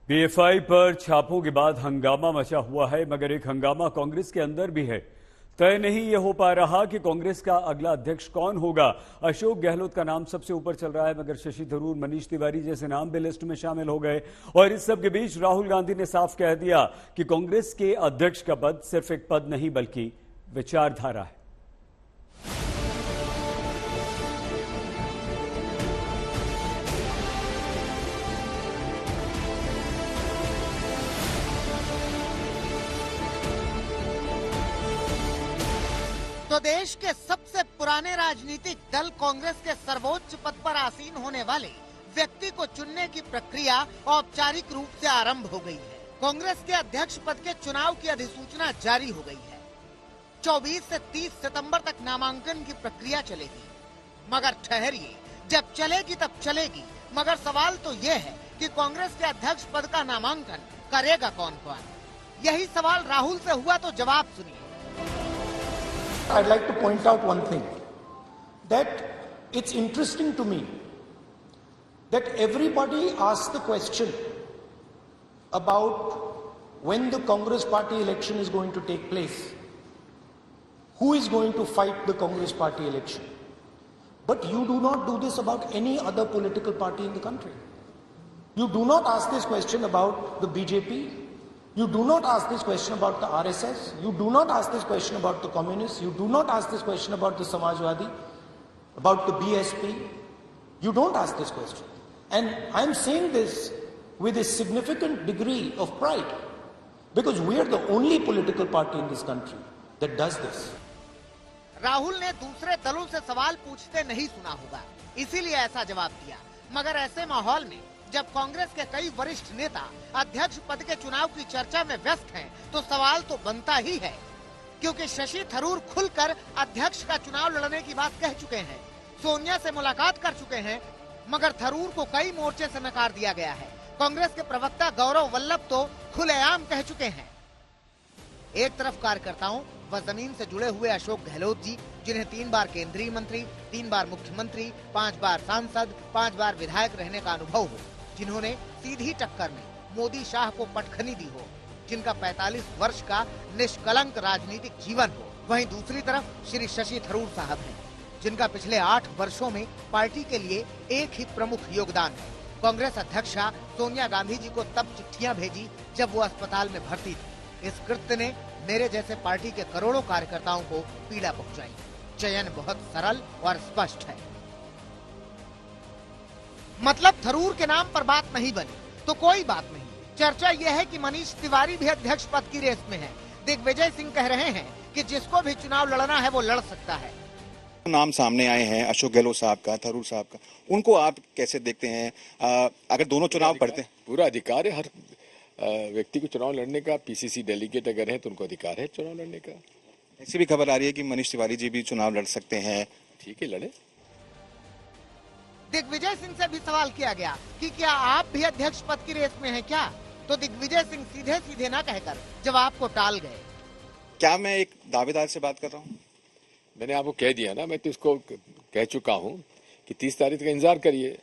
PFI पर छापों के बाद हंगामा मचा हुआ है, मगर एक हंगामा कांग्रेस के अंदर भी है। तय नहीं ये हो पा रहा कि कांग्रेस का अगला अध्यक्ष कौन होगा। अशोक गहलोत का नाम सबसे ऊपर चल रहा है, मगर शशि थरूर, मनीष तिवारी जैसे नाम भी लिस्ट में शामिल हो गए। और इस सब के बीच राहुल गांधी ने साफ कह दिया कि कांग्रेस के अध्यक्ष का पद सिर्फ एक पद नहीं बल्कि विचारधारा है। तो देश के सबसे पुराने राजनीतिक दल कांग्रेस के सर्वोच्च पद पर आसीन होने वाले व्यक्ति को चुनने की प्रक्रिया औपचारिक रूप से आरंभ हो गई है। कांग्रेस के अध्यक्ष पद के चुनाव की अधिसूचना जारी हो गई है। 24 से 30 सितंबर तक नामांकन की प्रक्रिया चलेगी। मगर ठहरिए, जब चलेगी तब चलेगी। मगर सवाल तो ये है कि कांग्रेस के अध्यक्ष पद का नामांकन करेगा कौन कौन। यही सवाल राहुल से हुआ, तो जवाब सुनिए। I'd like to point out one thing, that it's interesting to me that everybody asks the question about when the Congress party election is going to take place. Who is going to fight the Congress party election? But you do not do this about any other political party in the country. You do not ask this question about the BJP. You do not ask this question about the RSS. You do not ask this question about the communists. You do not ask this question about the Samajwadi, about the BSP. You don't ask this question. And I'm saying this with a significant degree of pride, because we are the only political party in this country that does this. Rahul ने दूसरे दलों से सवाल पूछते नहीं सुना होगा, इसीलिए ऐसा जवाब दिया। मगर ऐसे माहौल में जब कांग्रेस के कई वरिष्ठ नेता अध्यक्ष पद के चुनाव की चर्चा में व्यस्त हैं, तो सवाल तो बनता ही है, क्योंकि शशि थरूर खुलकर अध्यक्ष का चुनाव लड़ने की बात कह चुके हैं, सोनिया से मुलाकात कर चुके हैं। मगर थरूर को कई मोर्चे से नकार दिया गया है। कांग्रेस के प्रवक्ता गौरव वल्लभ तो खुलेआम कह चुके हैं। एक तरफ कार्यकर्ताओं व जमीन से जुड़े हुए अशोक गहलोत जी, जिन्हें 3 बार केंद्रीय मंत्री, 3 बार मुख्यमंत्री, 5 बार सांसद, 5 बार विधायक रहने का अनुभव हो, जिन्होंने सीधी टक्कर में मोदी शाह को पटखनी दी हो, जिनका 45 वर्ष का निष्कलंक राजनीतिक जीवन हो। वहीं दूसरी तरफ श्री शशि थरूर साहब हैं, जिनका पिछले 8 वर्षों में पार्टी के लिए एक ही प्रमुख योगदान है। कांग्रेस अध्यक्षा सोनिया गांधी जी को तब चिट्ठियां भेजी जब वो अस्पताल में भर्ती थी। इस कृत्य ने मेरे जैसे पार्टी के करोड़ों कार्यकर्ताओं को पीड़ा पहुंचाई। चयन बहुत सरल और स्पष्ट है। मतलब थरूर के नाम पर बात नहीं बनी तो कोई बात नहीं। चर्चा यह है कि मनीष तिवारी भी अध्यक्ष पद की रेस में है। दिग्विजय सिंह कह रहे हैं कि जिसको भी चुनाव लड़ना है वो लड़ सकता है। नाम सामने आए हैं अशोक गहलोत साहब का, थरूर साहब का, उनको आप कैसे देखते हैं? अगर दोनों चुनाव पड़ते हैं, पूरा अधिकार है हर व्यक्ति को चुनाव लड़ने का। पीसीसी डेलीगेट अगर है तो उनको अधिकार है चुनाव लड़ने का। ऐसी भी खबर आ रही है कि मनीष तिवारी जी भी चुनाव लड़ सकते हैं। ठीक है, लड़े। दिग्विजय सिंह से भी सवाल किया गया कि क्या आप भी अध्यक्ष पद की रेस में हैं क्या, तो दिग्विजय सिंह सीधे सीधे न कहकर जवाब को टाल गए। क्या मैं एक दावेदार से बात कर रहा हूँ? मैंने आपको कह दिया ना, मैं तो इसको कह चुका हूँ कि 30 तारीख का इंतजार करिए।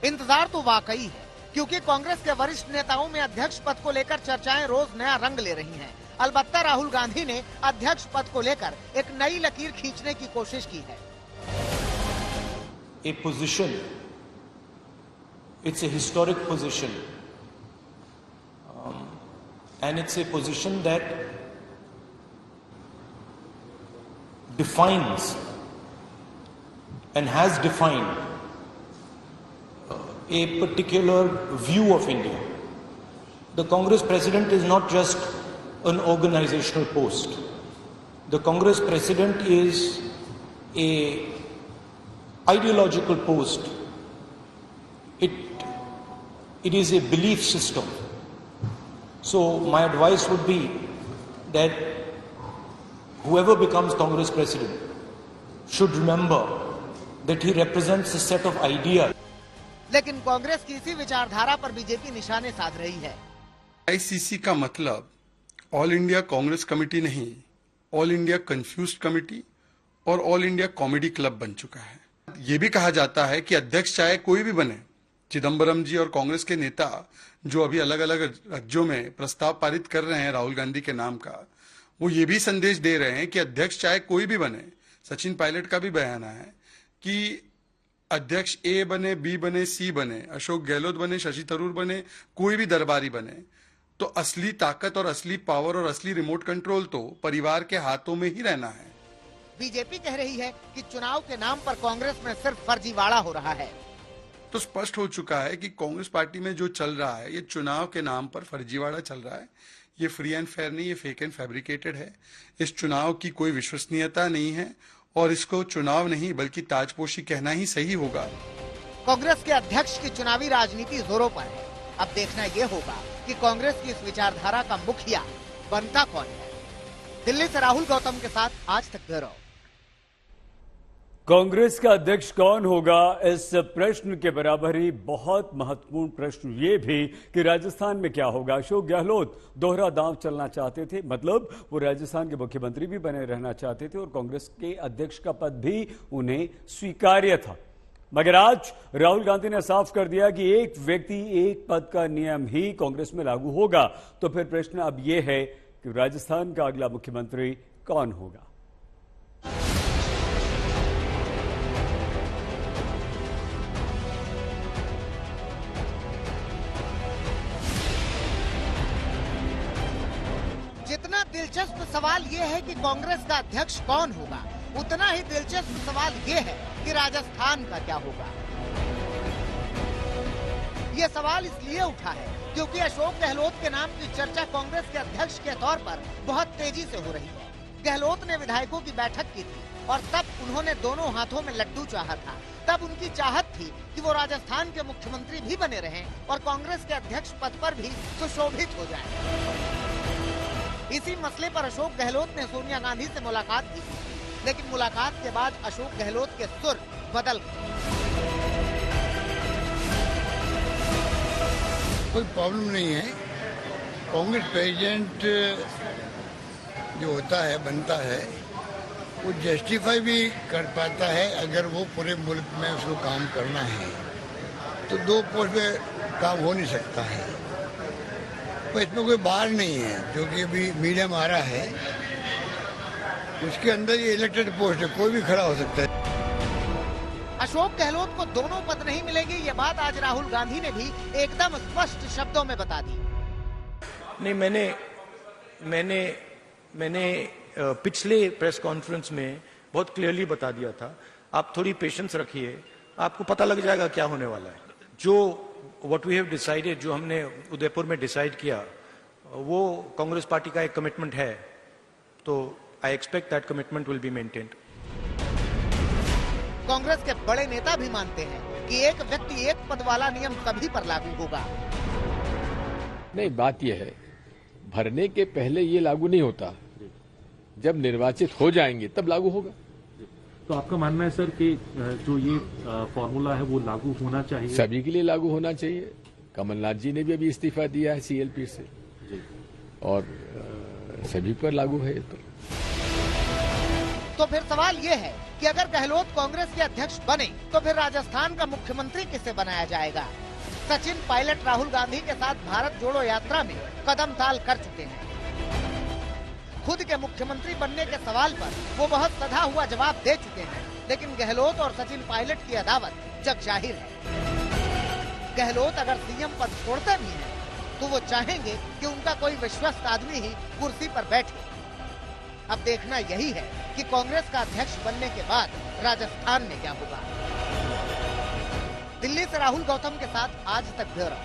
इंतजार तो वाकई है, क्योंकि कांग्रेस के वरिष्ठ नेताओं में अध्यक्ष पद को लेकर चर्चाएं रोज नया रंग ले रही हैं। अलबत्ता राहुल गांधी ने अध्यक्ष पद को लेकर एक नई लकीर खींचने की कोशिश की है। A position, it's a historic position, and it's a position that defines and has defined a particular view of India. The Congress president is not just an organizational post. The Congress president is a ideological post. It is a belief system. So my advice would be that whoever becomes Congress president should remember that he represents a set of ideas. लेकिन कांग्रेस की इसी विचारधारा पर BJP निशाने साध रही है। ICC का मतलब ऑल इंडिया कांग्रेस कमेटी नहीं, ऑल इंडिया कंफ्यूज्ड कमेटी और ऑल इंडिया कॉमेडी क्लब बन चुका है। ये भी कहा जाता है कि अध्यक्ष चाहे कोई भी बने, चिदम्बरम जी और कांग्रेस के नेता जो अभी अलग अलग राज्यों में प्रस्ताव पारित कर रहे हैं राहुल गांधी के नाम का, वो ये भी संदेश दे रहे हैं कि अध्यक्ष चाहे कोई भी बने, सचिन पायलट का भी बयान है कि अध्यक्ष ए बने, बी बने, सी बने, अशोक गहलोत बने, शशि थरूर बने, कोई भी दरबारी बने, तो असली ताकत और असली पावर और असली रिमोट कंट्रोल तो परिवार के हाथों में ही रहना है। बीजेपी कह रही है कि चुनाव के नाम पर कांग्रेस में सिर्फ फर्जीवाड़ा हो रहा है। तो स्पष्ट हो चुका है कि कांग्रेस पार्टी में जो चल रहा है ये चुनाव के नाम पर फर्जीवाड़ा चल रहा है। ये फ्री एंड फेयर नहीं, ये फेक एंड फैब्रिकेटेड है। इस चुनाव की कोई विश्वसनीयता नहीं है और इसको चुनाव नहीं बल्कि ताजपोशी कहना ही सही होगा। कांग्रेस के अध्यक्ष की चुनावी राजनीति जोरों पर है। अब देखना ये होगा कि कांग्रेस की इस विचारधारा का मुखिया बनता कौन है। दिल्ली से राहुल गौतम के साथ आज तक ब्यूरो। कांग्रेस का अध्यक्ष कौन होगा, इस प्रश्न के बराबर ही बहुत महत्वपूर्ण प्रश्न ये भी कि राजस्थान में क्या होगा। अशोक गहलोत दोहरा दांव चलना चाहते थे, मतलब वो राजस्थान के मुख्यमंत्री भी बने रहना चाहते थे और कांग्रेस के अध्यक्ष का पद भी उन्हें स्वीकार्य था। मगर आज राहुल गांधी ने साफ कर दिया कि एक व्यक्ति एक पद का नियम ही कांग्रेस में लागू होगा। तो फिर प्रश्न अब यह है कि राजस्थान का अगला मुख्यमंत्री कौन होगा। जितना दिलचस्प सवाल ये है कि कांग्रेस का अध्यक्ष कौन होगा, उतना ही दिलचस्प सवाल ये है कि राजस्थान का क्या होगा। ये सवाल इसलिए उठा है क्योंकि अशोक गहलोत के नाम की चर्चा कांग्रेस के अध्यक्ष के तौर पर बहुत तेजी से हो रही है। गहलोत ने विधायकों की बैठक की थी और तब उन्होंने दोनों हाथों में लड्डू चाहा था। तब उनकी चाहत थी कि वो राजस्थान के मुख्यमंत्री भी बने रहें और कांग्रेस के अध्यक्ष पद पर भी सुशोभित हो जाएं। इसी मसले पर अशोक गहलोत ने सोनिया गांधी से मुलाकात की, लेकिन मुलाकात के बाद अशोक गहलोत के सुर बदल गए। कोई प्रॉब्लम नहीं है। कांग्रेस प्रेसिडेंट जो होता है, बनता है, वो जस्टिफाई भी कर पाता है अगर वो पूरे मुल्क में उसको काम करना है तो 2 पोस्ट पे काम हो नहीं सकता है। तो इसमें कोई बार नहीं है, जो कि अभी मीडिया में आ रहा है, उसके अंदर ये इलेक्टेड पोस्ट है, कोई भी खड़ा हो सकता है। अशोक गहलोत को दोनों पद नहीं मिलेंगे, ये बात आज राहुल गांधी ने भी एकदम स्पष्ट शब्दों में बता दी। नहीं, मैंने पिछले प्रेस कॉन्फ्रेंस में बहुत क्लियरली बता दिया था। आप थोड़ी पेशेंस रखिए, आपको पता लग जाएगा क्या होने वाला है। जो व्हाट वी हैव डिसाइडेड, जो हमने उदयपुर में डिसाइड किया, वो कांग्रेस पार्टी का एक कमिटमेंट है, तो I expect that commitment will be maintained. Congress के बड़े नेता भी मानते हैं कि एक व्यक्ति एक पद वाला नियम सभी पर लागू होगा। नहीं, बात यह है, भरने के पहले ये लागू नहीं होता, जब निर्वाचित हो जाएंगे तब लागू होगा। तो आपका मानना है सर कि जो ये फॉर्मूला है वो लागू होना चाहिए, सभी के लिए लागू होना चाहिए। कमलनाथ जी ने भी अभी इस्तीफा दिया है CLP से और सभी पर लागू है। तो फिर सवाल ये है कि अगर गहलोत कांग्रेस के अध्यक्ष बने तो फिर राजस्थान का मुख्यमंत्री किसे बनाया जाएगा। सचिन पायलट राहुल गांधी के साथ भारत जोड़ो यात्रा में कदम ताल कर चुके हैं। खुद के मुख्यमंत्री बनने के सवाल पर वो बहुत सधा हुआ जवाब दे चुके हैं, लेकिन गहलोत और सचिन पायलट की अदावत जग जाहिर है। गहलोत अगर सीएम पद छोड़ते भी हैं तो वो चाहेंगे कि उनका कोई विश्वस्त आदमी ही कुर्सी पर बैठे। अब देखना यही है कि कांग्रेस का अध्यक्ष बनने के बाद राजस्थान में क्या होगा। दिल्ली से राहुल गौतम के साथ आज तक ब्यूरो।